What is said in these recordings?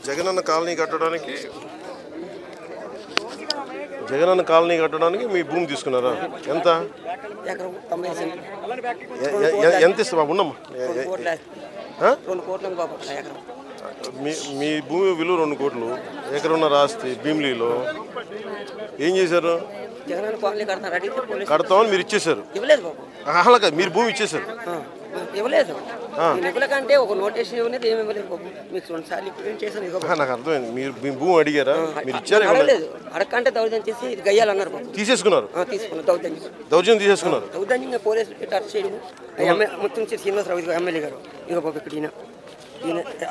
Jagananna colony కట్టడానికి మీ భూమి తీసుకున్నారా? ఎంత ఎంత ఇస్తా ఉండమ్మా? మీ భూమి విలువ 2 కోట్లు, ఎకరున్న ఆస్తి భీమిలీలో. ఏం చేశారు? కడతామని మీరు ఇచ్చేసారు. అలాగే మీరు భూమి ఇచ్చేసారు. ఇవ్వలేదు. కంటే ఒక నోటీషన్ ఇవ్వలేదు, ఏమి ఇవ్వలేదు బాబు. మీకు 2 సార్లు ఇప్పుడు చేశాను. నాకు అర్థమైంది. మీరు మీ భూమి అడిగారా? మీరు ఇచ్చారా? అడగలేదు. అడగంటే దౌర్జన్యం చేసి ఇది గయ్యాలన్నారు బాబు. తీసేసుకున్నారు. తీసుకున్నారు. దౌర్జన్యం తీసేసుకున్నారు. దౌర్జన్యంగా పోలీసులు పెట్టి అరెస్ట్ చేయడం. ముత్తంశెట్టి శ్రీనివాసరావు ఎమ్మెల్యే గారు ఇదిగో బాబు ఇక్కడ ఈయన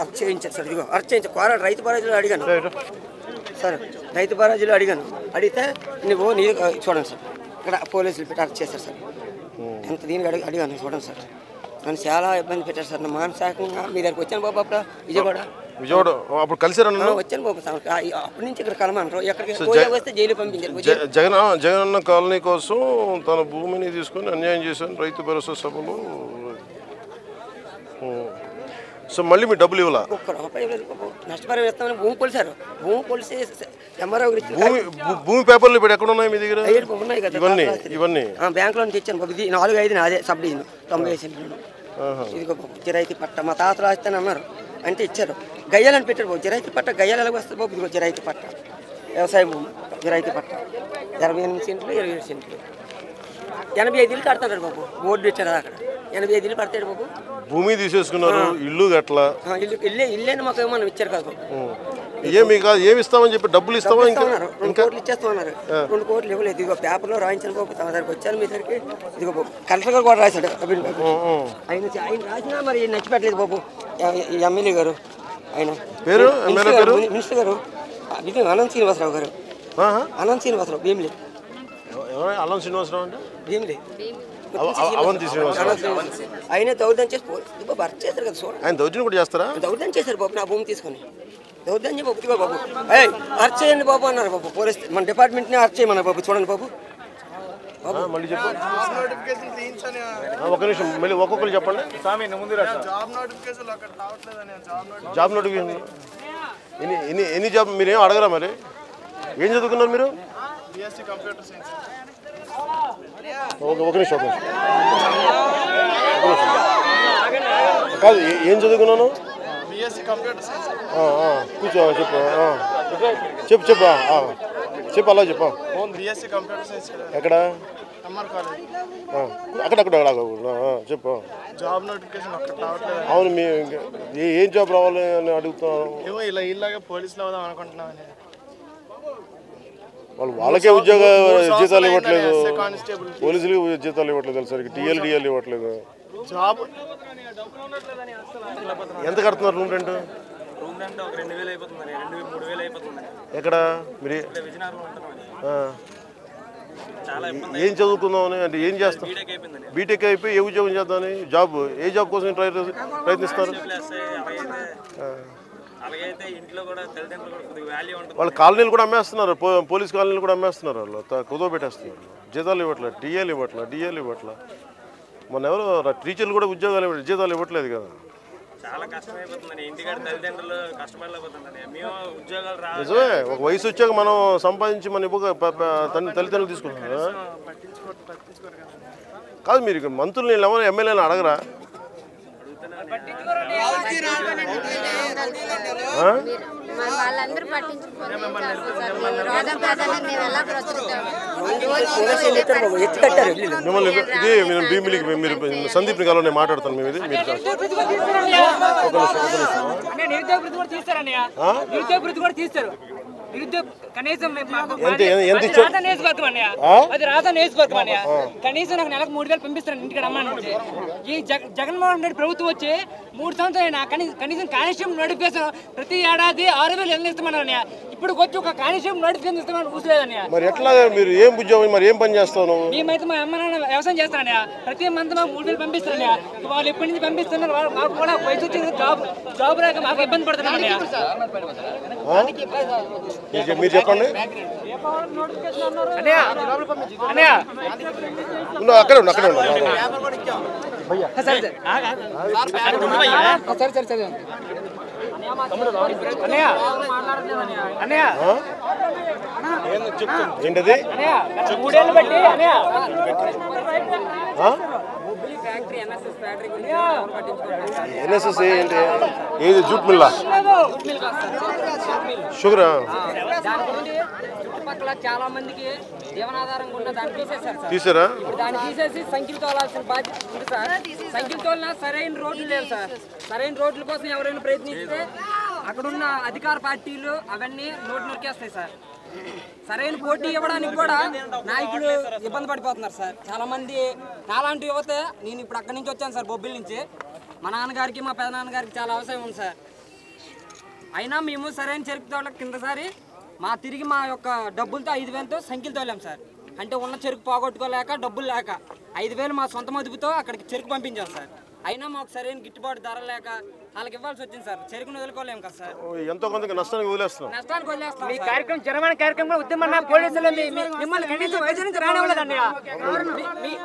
అరెస్ట్ చేయించారు సార్. ఇదిగో అరెస్ట్ చేయించారు. కోరాడు రైతు బరాజులో అడిగాను సార్. రైతు బరాజులో అడిగితే నువ్వు నీ చూడండి సార్. ఇక్కడ పోలీసులు పెట్టి అరెస్ట్ చేశారు సార్. ఎంత దీనికి అడిగాను చూడండి సార్. నన్ను చాలా ఇబ్బంది పెట్టారు సార్. మానసికంగా మీ దగ్గరికి వచ్చాను బాబు. అప్పుడు విజయవాడ అప్పుడు కలిసారన్న వచ్చాను బాబు. అప్పటి నుంచి ఇక్కడ కలమన్నారు. ఎక్కడికి వస్తే జైలు పంపించారు. జగనన్న కాలనీ కోసం తన భూమిని తీసుకొని అన్యాయం చేశాను రైతు భరోసా సభలో. సో మళ్ళీ మీ డబ్బులు ఇవ్వాలా? నష్టపరిహారం ఇస్తామని భూమి కొలిసారు. భూమి కొలిసి భూమి పేపర్లు ఇప్పుడు ఎక్కడ ఉన్నాయి మీ దగ్గర? ఉన్నాయి కదా ఇవన్నీ బ్యాంకులో నుంచి ఇచ్చాను బాబు. ఇది 4-5 అదే సబ్ డివిజన్ 90 సెంట్లు. ఇదిగో బాబు జిరాయితీ పట్ట మా తాతలు రాస్తాను అన్నారు. అంటే ఇచ్చారు. గయ్యాలని పెట్టారు బాబు. జిరాయితీ పట్ట గయ్యాలు ఎలాగ వస్తుంది బాబు? ఇదిగో జిరాయితీ పట్ట వ్యవసాయ భూమి జిరాయితీ పట్ట 28 సెంట్లు 27 సెంట్లు 85 ఇల్లు కడతాడు బాబు. బోర్డు పెట్టారు అక్కడ 85 ఇల్లు కడతాడు బాబు. భూమి తీసేసుకున్నారు. ఇల్లు గట్లా ఇల్లేని మాకు ఏమన్నా ఇచ్చారు కదా బాబు. ఏమి ఇస్తామని చెప్పి డబ్బులు ఇస్తామని 2 కోట్లు ఇచ్చేస్తామన్నారు. 2 కోట్లు ఇవ్వలేదు. ఇదిగో పేపర్లో రాయించిన బాబు. తమ దగ్గరికి వచ్చాను మీ దగ్గరికి. ఇదిగో బాబు కలెక్టర్ గారు కూడా రాశాడు. ఆయన రాసినా మరి నచ్చిపెట్టలేదు బాబు. ఎమ్మెల్యే గారు ఆయన పేరు మినిస్టర్ గారు అనంత శ్రీనివాసరావు గారు. అనంత శ్రీనివాసరావు భీమిలి. అనంత శ్రీనివాసరావు అంటే భీమిలి. ఆయన దౌర్జన్యం చేసి బాబు అరెస్ట్ చేశారు కదా. చూడండి. ఆయన దౌర్జన్యం కూడా చేస్తారా? దౌర్జన్యం చేశారు బాబు. నా భూమి తీసుకొని దౌర్జన్యం బాబు. ఇదిగో బాబు అరెస్ట్ చేయండి బాబు అన్నారు బాబు. పోలీస్ మన డిపార్ట్మెంట్ని అరెస్ట్ చేయమన్నారు బాబు. చూడండి బాబు. మళ్ళీ చెప్పండి. ఒక నిమిషం మళ్ళీ ఒక్కొక్కరు చెప్పండి. జాబ్ నోటిఫికేషన్ ఎన్ని జాబ్? మీరేం అడగరా? మరి ఏం చదువుకున్నారు మీరు? ఒక నిమిషం కాదు, ఏం చదువుకున్నాను? కూర్చో చెప్పు అలా చెప్పు. ఎక్కడ? అక్కడక్కడ చెప్పు. జాబ్ నోటిఫికేషన్ అవును. మీ ఏం జాబ్ రావాలి అని అడుగుతున్నాను. ఇలాగే పోలీసులు అవుదాం అనుకుంటున్నాను. వాళ్ళకే ఉద్యోగ జీతాలు ఇవ్వట్లేదు. పోలీసులు జీతాలు ఇవ్వట్లేదు. సరికి డిఎల్ ఇవ్వట్లేదు. ఎంత కడుతున్నారు రూమ్ రెంట్? ఎక్కడ మీరు? ఏం చదువుకుందామని అంటే ఏం చేస్తాం? బీటెక్ అయిపోయి ఏ ఉద్యోగం చేద్దామని ఏ జాబ్ కోసం ప్రయత్నిస్తారు? వాళ్ళు కాలనీలు కూడా అమ్మేస్తున్నారు. పోలీస్ కాలనీలు కూడా అమ్మేస్తున్నారు. వాళ్ళు కుదో పెట్టేస్తున్నారు. జీతాలు ఇవ్వట్లేదు. డిఎల్ ఇవ్వట్లేదు. మొన్న ఎవరు టీచర్లు కూడా ఉద్యోగాలు జీతాలు ఇవ్వట్లేదు కదా. నిజమే. ఒక వయసు వచ్చాక మనం సంపాదించి మన తల్లిదండ్రులు తీసుకుంటున్నారు కాదు. మీరు మంత్రులు ఎవరు ఎమ్మెల్యేని అడగరా? మిమ్మల్ని ఇది భీమిలికి మీరు సందీప్ని కలవని మాట్లాడతాను. మేము ఇది మీరు కనీసం నాకు నెలకు 3,000 పంపిస్తాను ఇంటికి రమ్మని. ఈ జగన్మోహన్ రెడ్డి ప్రభుత్వం వచ్చి 3 సంవత్సరాలు కనీసం కానిస్టేబుల్ నోటిఫికేషన్ ప్రతి ఏడాది 6,000 ఇస్తామన్నా. ఇప్పుడు వచ్చి ఒక కానిస్టేబుల్ నోటిఫికేషన్ ఇస్తామని ఊసలేదన్నయ్య. మరి ఎట్లా? మీరు ఏం ఉద్యోగం మరి ఏం పని చేస్తావు? మేమైతే మా అమ్మ నాన్న వ్యవసాయం చేస్తానయ్యా. ప్రతి మంత్ మాకు 3,000 పంపిస్తారన్నయ్య. వాళ్ళు ఎప్పటి నుంచి పంపిస్తున్నారు? మాకు కూడా వయసు వచ్చింది. జాబ్ రాక మాకు ఇబ్బంది పడుతున్నారన్నయ్య. మీరు చెప్పండి. అక్కడే సరే ఏంటది ఎన్ఎస్ఎస్ ఏంటి ఏది జూట్ మిల్లా షుగరా చుట్టుపక్కల చాలా మందికి జీవనాధారంగా ఉన్న దాన్ని తీసేశారు సార్. తీసారా ఇప్పుడు దాన్ని తీసేసి సంఖ్యలు తోలాల్సిన బాధ్యత ఉంది సార్. సంఖ్యలు తోలినా సరైన రోడ్లు లేవు సార్. సరైన రోడ్ల కోసం ఎవరైనా ప్రయత్నిస్తే అక్కడున్న అధికార పార్టీలు అవన్నీ నోటు నొక్కేస్తాయి సార్. సరైన పోటీ ఇవ్వడానికి కూడా నాయకులు ఇబ్బంది పడిపోతున్నారు సార్. చాలా మంది నాలాంటి యువత, నేను ఇప్పుడు అక్కడి నుంచి వచ్చాను సార్, బొబ్బిలి నుంచి. మా నాన్నగారికి మా పెదనాన్నగారికి చాలా అవసరం ఉంది సార్. అయినా మేము సరైన చెరుకు తోటలకు కిందసారి తిరిగి మా యొక్క డబ్బులతో 5,000తో సంఖ్యలు తోలాం సార్. అంటే ఉన్న చెరుకు పోగొట్టుకోలేక డబ్బులు లేక 5,000 మా సొంత మదుపుతో అక్కడికి చెరుకు పంపించాం సార్. అయినా మాకు సరైన గిట్టుబాటు ధర లేక వాళ్ళకి ఇవ్వాల్సి వచ్చింది సార్. చెరుకును వదులుకోలేము కదా సార్. ఎంతో కొంత నష్టానికి వదిలేస్తున్నాం. నష్టానికి వదిలేస్తాం. మీ కార్యక్రమం జనమైన కార్యక్రమం ఉద్యమన్న పోలీసులు మిమ్మల్ని కనీసం వైద్యం నుంచి రానివ్వలేదండి.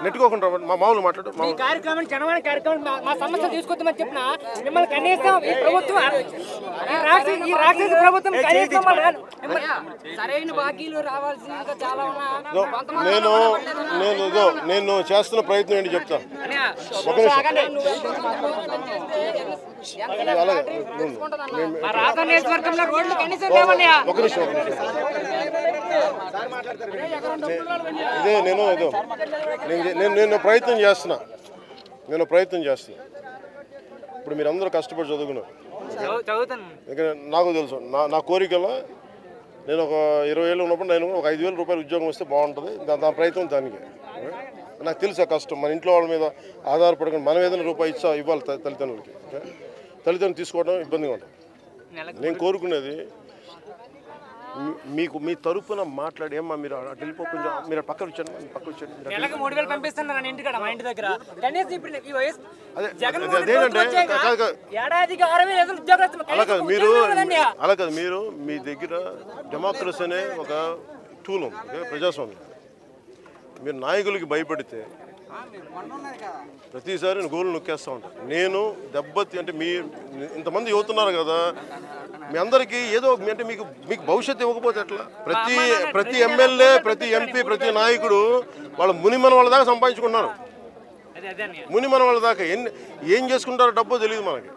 నెట్టుకోకుండా మామూలు మాట్లాడు. మీ కార్యక్రమం జనమైన కార్యక్రమం మా సమస్య తీసుకొద్దామని చెప్పిన మిమ్మల్ని కనీసం ఈ ప్రభుత్వం ఈ రాక్షస ప్రభుత్వం కనీసం సరైన బాకీలు రావాల్సిందిగా చాలా నేను చేస్తున్న ప్రయత్నం ఏంటి చెప్తా. ఇదే నేను ప్రయత్నం చేస్తున్నా. ఇప్పుడు మీరందరూ కష్టపడి చదువుకున్నారు. నాకు తెలుసు నా కోరికలో నేను ఒక 20 ఏళ్ళు ఉన్నప్పుడు నేను ఒక 5,000 రూపాయలు ఉద్యోగం వస్తే బాగుంటుంది. దాని ప్రయత్నం దానికి. నాకు తెలుసు ఆ కష్టం. మన ఇంట్లో వాళ్ళ మీద ఆధారపడకుండా మనం ఏదైనా రూపాయి ఇవ్వాలి తల్లిదండ్రులకి. తల్లిదండ్రులు తీసుకోవడం ఇబ్బందిగా ఉంటుంది. నేను కోరుకునేది మీ తరపున మాట్లాడి ఏమ్మా మీరు అటు వెళ్ళిపో, కొంచెం మీరు పక్కన వచ్చాను. నెలకు 3,000 పంపిస్తున్నారు ఇంటికాడ మా ఇంటి దగ్గర. అలా కాదు. మీరు మీ దగ్గర డెమోక్రసీ అనే ఒక టూల్ ఉంది, ప్రజాస్వామ్యం. మీరు నాయకులకి భయపడితే ప్రతిసారి గోలు నొక్కేస్తూ ఉంటారు. నేను దెబ్బతి అంటే ఇంతమంది యువతున్నారు కదా, మీ అందరికీ ఏదో అంటే మీకు భవిష్యత్తు ఇవ్వకపోతే ఎట్లా? ప్రతి ఎమ్మెల్యే, ప్రతి ఎంపీ, ప్రతి నాయకుడు వాళ్ళ మునిమన వాళ్ళ దాకా సంపాదించుకున్నారు. మునిమన వాళ్ళ దాకా ఏం చేసుకుంటారో డబ్బో తెలియదు మనకి.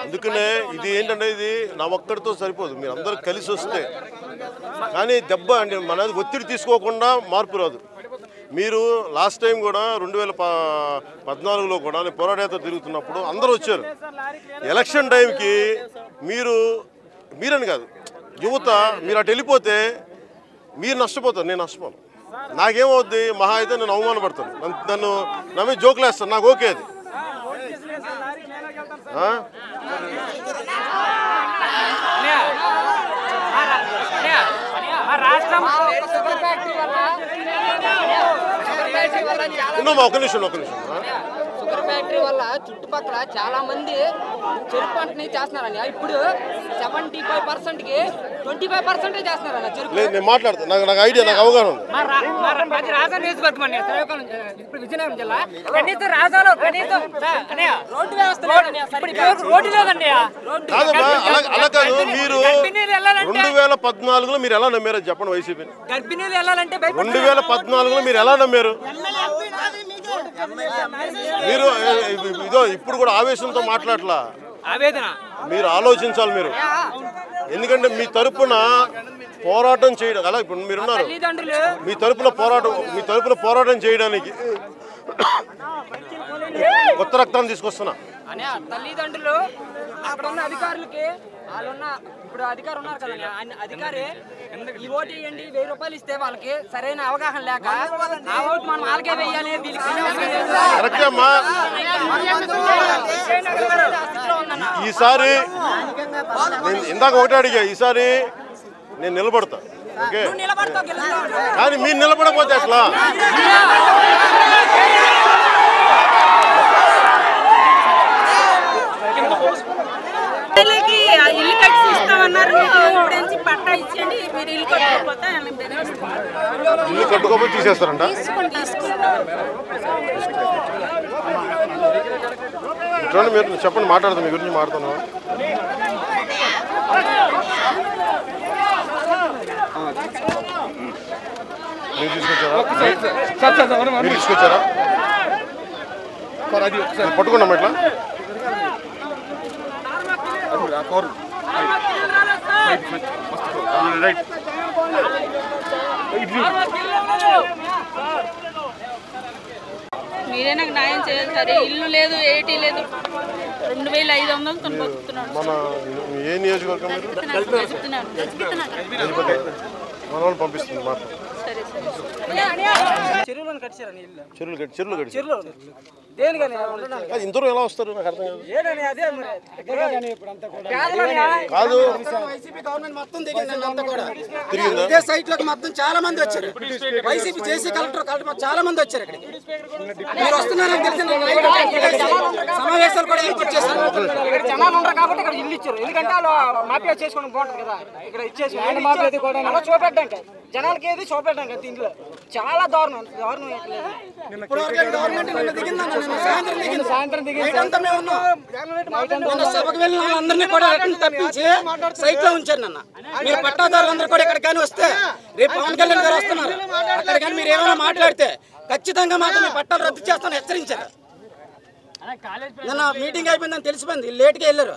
అందుకనే ఇది ఏంటంటే ఇది నా ఒక్కడితో సరిపోదు, మీరు అందరూ కలిసి వస్తే. కానీ దెబ్బ అంటే మనది ఒత్తిడి తీసుకోకుండా మార్పు రాదు. మీరు లాస్ట్ టైం కూడా 2014లో కూడా నేను పోరాటయాత్ర తిరుగుతున్నప్పుడు అందరూ వచ్చారు. ఎలక్షన్ టైంకి మీరని కాదు యువత మీరు అటు వెళ్ళిపోతే మీరు నష్టపోతారు, నేను నష్టపోను. నాకేమవుద్ది, మహా అయితే నేను అవమానపడతాను, నన్ను నమ్మి జోకులు వేస్తాను. నాకు ఓకే అది. ఒక నిమిషం షుగర్ ఫ్యాక్టరీ వల్ల చుట్టుపక్కల చాలా మంది చెరుకు పంటని చేస్తున్నారని. ఇప్పుడు 75%కి 25% చేస్తున్నారన్న చెరుకు. నేను మాట్లాడతాను, నాకు ఐడియా, నాకు అవగాహన ఉంది. అది రాజా నియోజకవర్గం అండి, ఇప్పుడు విజయనగరం జిల్లా. కనీసం రాజాలో కనీసం రోడ్డు వ్యవస్థ రోడ్డు లేదండి. అలా కాదు. మీరు 2014లో మీరు ఎలా నమ్మారు చెప్పండి? వైసీపీ గర్భిణీలు వెళ్ళాలంటే 2014లో మీరు ఎలా నమ్మారు? మీరు ఇప్పుడు కూడా ఆవేశంతో మాట్లాడలా, ఆవేదన మీరు ఆలోచించాలి. మీరు ఎందుకంటే మీ తరపున పోరాటం చేయడం అలా ఇప్పుడు మీరున్నారు. మీ తరపున పోరాటం చేయడానికి కొత్త రక్తాన్ని తీసుకొస్తున్నా. తల్లిదండ్రులు అక్కడ ఉన్న అధికారులకి వాళ్ళున్న ఇప్పుడు అధికారు ఉన్నారు కదా, అధికారి ఈ ఓటు వేయండి 1000 రూపాయలు ఇస్తే వాళ్ళకి సరైన అవగాహన లేక ఆ ఓటు మనం వాళ్ళకే వేయాలి. ఈసారి ఇందాక ఒకటే అడిగా, ఈసారి నేను నిలబడతా. ఓకే, కానీ మీరు నిలబడకపోతే ఎట్లా? ఇల్లు కట్టి ఇస్తామన్నారు, ఇప్పుడు పట్టా ఇచ్చండి, మీరు ఇల్లు కట్టుకోకపోతే ఇల్లు కట్టుకోకపోతే తీసేస్తారంట. చూడండి మీరు చెప్పండి, మాట్లాడతాను, మీ గురించి మాట్లాడతాను. మీరు తీసుకొచ్చారా పట్టుకున్నాం ఇట్లా మీరే నాకు న్యాయం చేయాలి సార్. ఇల్లు లేదు, ఏటీ లేదు, 2500 బతుకుతున్నాను. మన ఏ నియోజకవర్గం మీరు? మన వాళ్ళు పంపిస్తుంది మాట. చెరువులను కట్టారని ఇల్లు చెరువులు కట్టి దేనికని అది ఇంతలో ఎలా వస్తారు నాకు అర్థం కాదు. ఏడని అదే కాదు వైసీపీ గవర్నమెంట్ మొత్తం దిగిందండి, అంతా కూడా తిరిగిందా? ఇదే సైట్ లోకి మొత్తం చాలా మంది వచ్చారు. వైసీపీ చేసి కలెక్టర్ చాలా మంది వచ్చారు. ఇక్కడికి మీరు వస్తున్నారని తెలిసిన సమావేశాలు కూడా ఏర్పాటు చేశారు. ఇక్కడ జనాలు ఉండరు కాబట్టి ఇక్కడ ఇల్లు ఇచ్చారు. ఎందుకంటే వాళ్ళు మాఫియా చేసుకోవడం బాగుంటుంది కదా, ఇక్కడ ఇచ్చేసి మాఫియా కూడా చూపెట్టడానికి జనాలకి ఏది చూపెట్టడానికి ఇంట్లో చాలా దారుణం గవర్నమెంట్ నిన్న దిగిందన్న, నిన్న సాయంత్రం దిగింది. నైట్ అంతా మేము ఉన్నాం. నిన్న సభకు వెళ్ళిన వాళ్ళందరినీ కూడా తప్పించి సైట్ లో ఉంచారు. నన్న మీరు పట్టాదారులందరూ కూడా ఇక్కడ కానీ వస్తే రేపు పవన్ కళ్యాణ్ గారు వస్తున్నారు, అక్కడ కానీ మీరు ఏమైనా మాట్లాడితే ఖచ్చితంగా మాత్రం మీ పట్టాలు రద్దు చేస్తామని హెచ్చరించారు. నిన్న మీటింగ్ అయిపోయిందని తెలిసిపోయింది, లేట్గా వెళ్ళారు.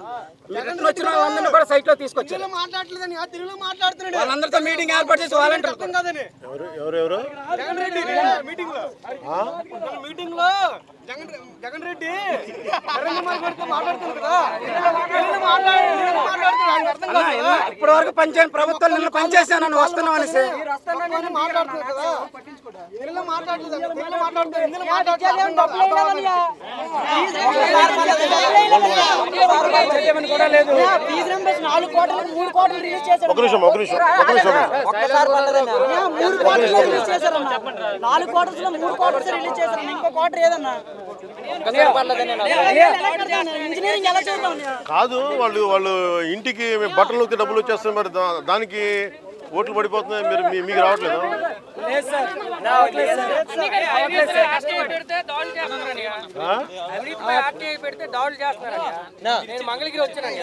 వచ్చిన వాళ్ళందరినీ కూడా సైట్ లో తీసుకొచ్చారు. వాళ్ళందరితో మీటింగ్ ఏర్పాటు చేసి వాలంటీర్ ఎవరెవరు మీటింగ్ లో జగన్ రెడ్డి ఇప్పటి వరకు పనిచేయని ప్రభుత్వం నిన్న పనిచేసాను వస్తున్నాం అనేసి ఒక నిమిషం 4 క్వార్టర్స్ లో 3 క్వార్టర్స్ రిలీజ్ చేశారు. ఇంకో క్వార్టర్ ఏదన్నా ఇంజనీరింగ్ ఎలా చేద్దాం? కాదు, వాళ్ళు ఇంటికి బట్టలు డబ్బులు వచ్చేస్తాయి, మరి దానికి ఓట్లు పడిపోతున్నాయి, మీరు మీకు రావట్లేదు? పెడితే దాడులు చేస్తున్నారని నేను మంగళగిరి వచ్చానని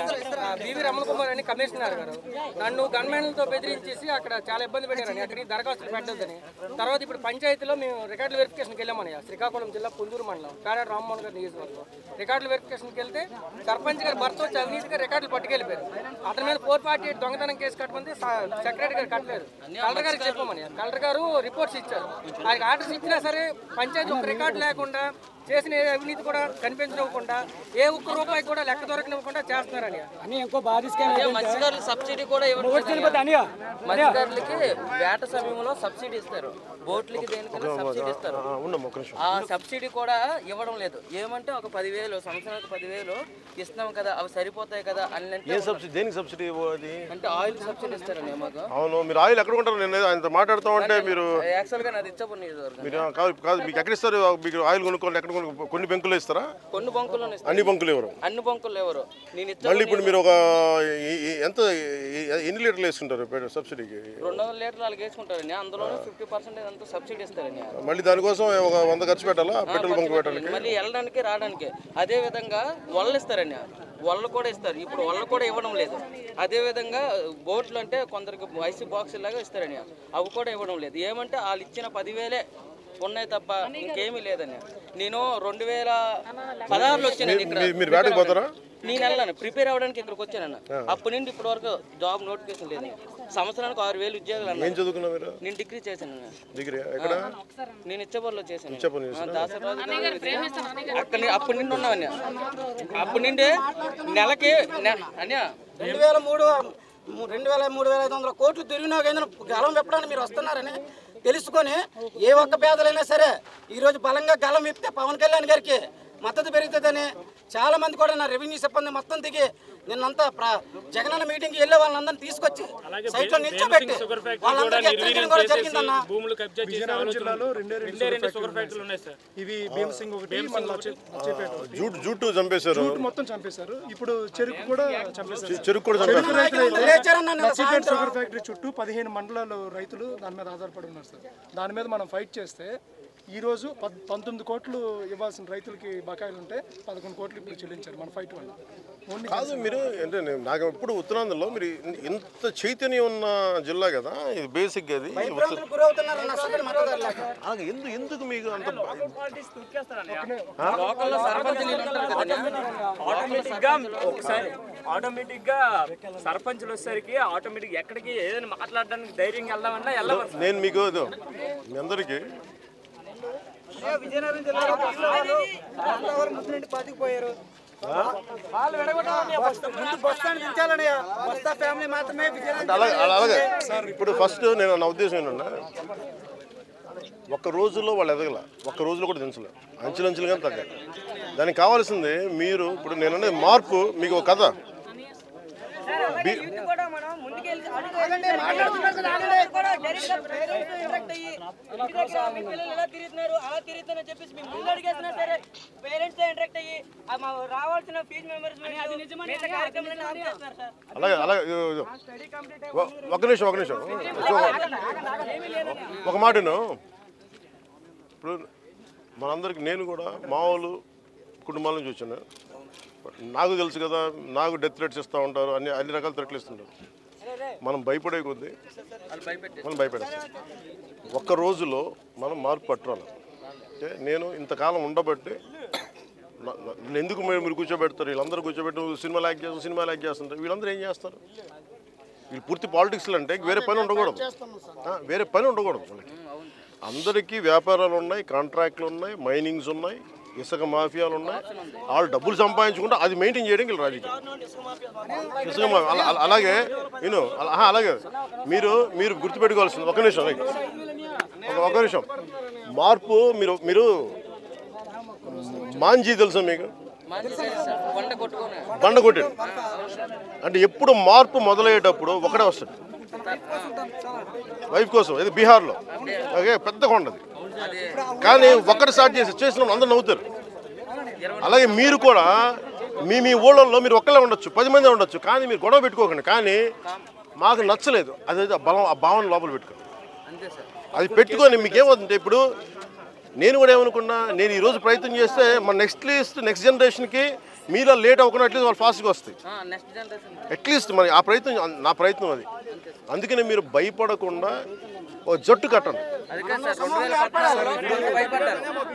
బీవీ రమణ కుమార్ అని కమిషనర్ గారు నన్ను గన్మెన్లతో బెదిరించేసి అక్కడ చాలా ఇబ్బంది పెట్టారని అక్కడికి దరఖాస్తులు పెట్టొద్దని. తర్వాత ఇప్పుడు పంచాయతీలో మేము రికార్డుల వెరిఫికేషన్కి వెళ్ళామని శ్రీకాకుళం జిల్లా పుందూరు మండలం పేరాడ రామ్మోహన్ గారి నియోజకవర్గం రికార్డుల వెరిఫికేషన్కి వెళ్తే సర్పంచ్ గారు భర్త వచ్చి అవినీతిగా రికార్డులు పట్టుకెళ్ళిపోయారు. అతని మీద 448 దొంగతనం కేసు కట్టమంది సెక్రటరీ గారు కట్టలేదు. కలెక్టర్ గారికి చెప్పమని కలెక్టర్ గారు రిపోర్ట్స్ ఇచ్చారు. ఆయనకి ఆర్డర్స్ ఇచ్చినా సరే పంచాయతీ ఒక రికార్డు లేకుండా చేసిన అవినీతి కూడా కనిపించకుండా ఏ ఒక్క రూపాయి కూడా లెక్క దొరకనివ్వకుండా చేస్తున్నారని ఇంకో మత్స్యకారుల సబ్సిడీ కూడా మత్స్యకారులకి వేట సమయంలో సబ్సిడీ ఇస్తారు, బోట్లకి దేనికైనా సబ్సిడీ ఇస్తారు. ఆ సబ్సిడీ కూడా ఇవ్వడం లేదు. ఏమంటే ఒక 10,000 సంవత్సరానికి 10,000 ఇస్తున్నాం కదా, అవి సరిపోతాయి కదా అని సబ్సిడీ అంటే ఆయిల్ సబ్సిడీ ఇస్తారని మాకు. అవును, మీరు ఆయిల్ ఎక్కడ కొంటారు? నేను ఆయన మాట్లాడుతూ ఉంటే మీరు యాక్చువల్ గా నాది ఇచ్చాపురం నియోజకవర్గం. మీరు కాదు మీకు ఎక్కడ ఇస్తారు? మీకు ఆయిల్ కొనుక్కోండి, ఎక్కడ కొన్ని బంకులు ఇస్తారా? కొన్ని బంకులు అన్ని బంకులు ఎవరు? అన్ని బంకులు ఎవరు? నేను మళ్ళీ ఇప్పుడు మీరు ఒక ఎంత ఎన్ని లీటర్లు వేసుకుంటారు సబ్సిడీకి? 200 లీటర్లు వాళ్ళకి వేసుకుంటారని, అందులో 50% అంతా సబ్సిడీ ఇస్తారని. మళ్ళీ దానికోసం ఒక 100 ఖర్చు పెట్టాలా పెట్రోల్ బంక్ పెట్టాలి? మళ్ళీ వెళ్ళడానికి రావడానికి. అదే విధంగా వలలు ఇస్తారని, వలలు కూడా ఇస్తారు. ఇప్పుడు వలలు కూడా ఇవ్వడం లేదు. అదే విధంగా బోట్లు అంటే కొందరికి ఐసీ బాక్స్ లాగా ఇస్తారని, అవి కూడా ఇవ్వడం లేదు. ఏమంటే వాళ్ళు ఇచ్చిన 10,000 ఉన్నాయి తప్ప ఇంకేమీ లేదని. నేను 2016లో వచ్చానండి ఇక్కడ. నేను వెళ్ళాను ప్రిపేర్ అవ్వడానికి ఇక్కడికి వచ్చానన్న. అప్పటి నుండి ఇప్పటి వరకు జాబ్ నోటిఫికేషన్ లేదు. సంవత్సరానికి 6,000 ఉద్యోగాలు అన్న. నేను డిగ్రీ చేశాను. నేను ఇచ్చబోర్లో చేశాను, దాసరాజు అప్పటి నుండి ఉన్నామని. అప్పటి నుండి నెలకి అన్య 2,000-3,500 కోట్లు దుర్వినియోగం గలం విప్పడానికి మీరు వస్తున్నారని తెలుసుకొని ఏ ఒక్క పేదలైనా సరే ఈరోజు బలంగా గలం విప్పితే పవన్ కళ్యాణ్ గారికి మద్దతు పెరుగుతుందని చాలా మంది కూడా నా రెవెన్యూ సిబ్బంది మొత్తం దిగి నిన్నంతా జగనన్న మీటింగ్కి వెళ్ళే వాళ్ళందరినీ తీసుకొచ్చి సైట్లో నిల్చోబెట్టి వాళ్ళందరికీ హెచ్చరించడం కూడా జరిగిందన్న. జూట్ చంపేశారు, మొత్తం చంపేశారు. ఇప్పుడు చెరుకు కూడా చంపేశారు. షుగర్ ఫ్యాక్టరీ చుట్టూ 15 మండలాలు రైతులు దాని మీద ఆధారపడి ఉన్నారు సార్. దాని మీద మనం ఫైట్ చేస్తే ఈరోజు 19 కోట్లు ఇవ్వాల్సిన రైతులకి బకాయిలు ఉంటే 11 కోట్లు ఇప్పుడు చెల్లించారు మన ఫైట్ వల్ల. కాదు మీరు అంటే నాకు ఎప్పుడు ఉత్తరాంధ్రలో మీరు ఇంత చైతన్యం ఉన్న జిల్లా కదా ఇది బేసిక్గా అది ఎందుకు మీకు అంత ఆటోమేటిక్గా సర్పంచ్లు వచ్చేసరికి ఆటోమేటిక్ ఎక్కడికి ఏదైనా మాట్లాడడానికి ధైర్యంగా వెళ్దామన్నా వెళ్ళవచ్చు. నేను మీకు మీ అందరికీ విజయనగరం జిల్లాలో పాతికిపోయారు. అలాగే ఇప్పుడు ఫస్ట్ నేను నా ఉద్దేశం ఏంటంటే ఒక్క రోజులో వాళ్ళు ఎదగల, ఒక్క రోజులో కూడా దించలే, అంచెలంచెలుగానే తగ్గాలి. దానికి కావాల్సింది మీరు ఇప్పుడు నేను మార్పు మీకు ఒక కథ అలాగే అలాగే ఒక నిమిషం ఒక మాటను ఇప్పుడు మనందరికి నేను కూడా మామూలు కుటుంబాల నుంచి వచ్చాను. నాకు తెలుసు కదా, నాకు డెత్ థ్రెట్స్ ఇస్తూ ఉంటారు, అన్ని రకాల థ్రెట్లు ఇస్తుంటారు. మనం భయపడే కొద్దీ మనం భయపడేస్తాం. ఒక్క రోజులో మనం మార్పు పట్టురాలి. అంటే నేను ఇంతకాలం ఉండబట్టి ఎందుకు మీరు కూర్చోబెడతారు, వీళ్ళందరూ కూర్చోబెట్టి సినిమా యాక్ట్ చేస్తుంటారు. వీళ్ళందరూ ఏం చేస్తారు? వీళ్ళు పూర్తి పాలిటిక్స్లు అంటే వేరే పని ఉండకూడదు, వాళ్ళకి. అందరికీ వ్యాపారాలు ఉన్నాయి, కాంట్రాక్ట్లు ఉన్నాయి, మైనింగ్స్ ఉన్నాయి, ఇసుక మాఫియాలు ఉన్నాయి. వాళ్ళు డబ్బులు సంపాదించుకుంటే అది మెయింటైన్ చేయడం వీళ్ళు రాజకీయం. ఇసుక మాఫియా అలాగే అలాగే మీరు గుర్తుపెట్టుకోవాల్సింది ఒక నిమిషం మార్పు. మీరు మాంజీ తెలుసా మీకు? బండ కొట్టాడు అంటే ఎప్పుడు మార్పు మొదలయ్యేటప్పుడు ఒకటే వస్తుంది, వైఫ్ కోసం. ఇది బీహార్లో పెద్ద కొండది, కానీ ఒక్కటి స్టార్ట్ చేసిన అందరూ నవ్వుతారు. అలాగే మీరు కూడా మీ ఊళ్ళల్లో మీరు ఒక్కలే ఉండొచ్చు, 10 మంది ఉండొచ్చు, కానీ మీరు గొడవ పెట్టుకోకండి. కానీ మాకు నచ్చలేదు అదే ఆ భావన లోపల పెట్టుకోండి. అది పెట్టుకొని మీకేమవుతుంటే ఇప్పుడు నేను కూడా ఏమనుకున్నా, నేను ఈరోజు ప్రయత్నం చేస్తే మన నెక్స్ట్ జనరేషన్కి మీలో లేట్ అవ్వకుండా అట్లీస్ట్ వాళ్ళు ఫాస్ట్గా వస్తాయి. అట్లీస్ట్ మరి నా ప్రయత్నం అది. అందుకనే మీరు భయపడకుండా ఓ జట్టు కట్టండి.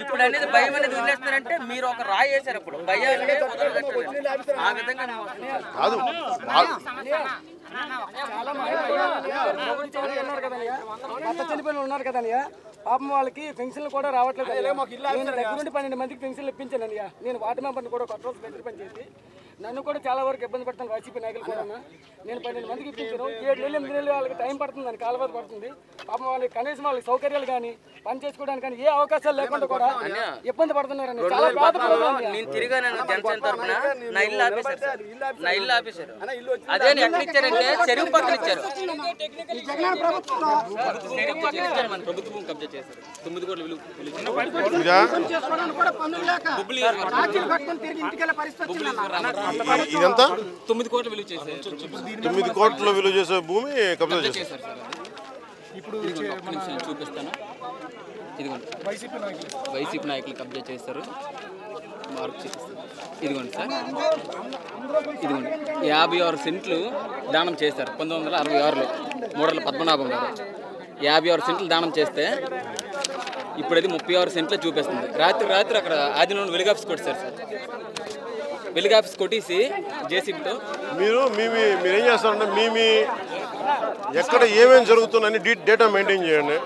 ఇప్పుడు అనేది భయం అనేది వదిలేస్తారంటే మీరు ఒక రాయి వేసారు. ఇప్పుడు భయాన్ని ఆ విధంగా కాదు చనిపోయిన ఉన్నారు కదయ్యా, పాపం వాళ్ళకి పెన్షన్లు కూడా రావట్లేదు. నేను దగ్గర నుండి 12 మందికి పెన్షన్లు ఇప్పించాను అయ్యా. నేను వార్డు మెంబర్ని కూడా కొత్త రోజు పెద్ద పని చేసి నన్ను కూడా చాలా వరకు ఇబ్బంది పడతాను వైసీపీ నాయకులు కూడా. నేను 12 మందికి ఇప్పించాను. 7 నెలలు 8 నెలలు వాళ్ళకి టైం పడుతుంది, దానికి కాలబాధ పడుతుంది. పాపం వాళ్ళకి కనీసం వాళ్ళకి సౌకర్యాలు కానీ పని చేసుకోవడానికి కానీ ఏ అవకాశాలు లేకుండా కూడా ఇబ్బంది పడుతున్నారని చాలా బాధపడుతున్నాను. నేను తిరిగాను జనసేన తరఫున. నా ఇల్లు ఆపేశారు. అదే ఎక్కడ ఇచ్చారంటే చెరువు పక్కన ఇచ్చారు. మన ప్రభుత్వం కబ్జా చేశారు. 9 కోట్ల విలువ 9 కోట్ల విలువ చేశారు. 9 కోట్ల విలువ చేసే భూమి కబ్జా చేశారు. ఇప్పుడు చూపిస్తాను. ఇదిగోండి వైసీపీ నాయకులు కబ్జా చేస్తారు. మార్పు చూపిస్తాను. ఇదిగోండి సార్, ఇదిగోండి 56 సెంట్లు దానం చేశారు 1966లో మూడర్ల పద్మనాభం గారు. 56 సెంట్లు దానం చేస్తే ఇప్పుడు అది 36 సెంట్లు చూపిస్తుంది. రాత్రి అక్కడ ఆదిలోని వెలుగాఫీస్ కొట్టారు సార్. వెలుగాఫీస్ కొట్టేసి జేసీబీతో మీరేం చేస్తారంటే మీ ఎక్కడ ఏమేమి జరుగుతుందని డేటా మెయింటైన్ చేయండి.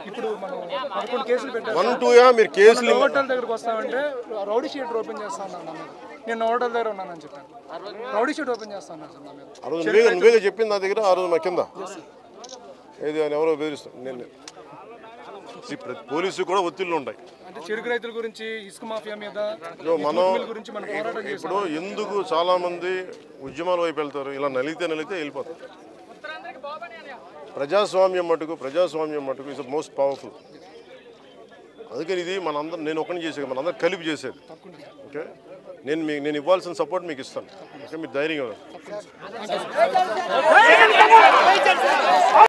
ఇప్పుడు మనం 11 కేసులు పెట్టాం. 1, 2 మీరు కేసులు హోటల్ దగ్గరకు వస్తామంటే రౌడీ షీట్ ఓపెన్ చేస్తా ఉన్నాను. నేను హోటల్ దగ్గర ఉన్నానని చెప్పాను. రౌడీ షీట్ ఓపెన్ చేస్తా ఉన్నాను సార్. ఆ రోజు నువ్వేగా చెప్పింది నా దగ్గర. ఆ రోజు మా కింద ఏది అని ఎవరో బెదిరిస్తాను నేను. పోలీసు కూడా ఒత్తిళ్ళు ఉంటాయి. అంటే చెరుకు రైతుల గురించి, ఇసుక మాఫియా మీద మనం ఇప్పుడు ఎందుకు చాలా మంది ఉద్యమాల వైపు వెళ్తారు, ఇలా నలిగితే వెళ్ళిపోతారు. ప్రజాస్వామ్యం మటుకు ఇస్ మోస్ట్ పవర్ఫుల్. అందుకని ఇది నేను ఒకరిని చేసేది, మనందరం కలిపి చేసేది. ఓకే, నేను ఇవ్వాల్సిన సపోర్ట్ మీకు ఇస్తాను. ఓకే, మీరు ధైర్యంగా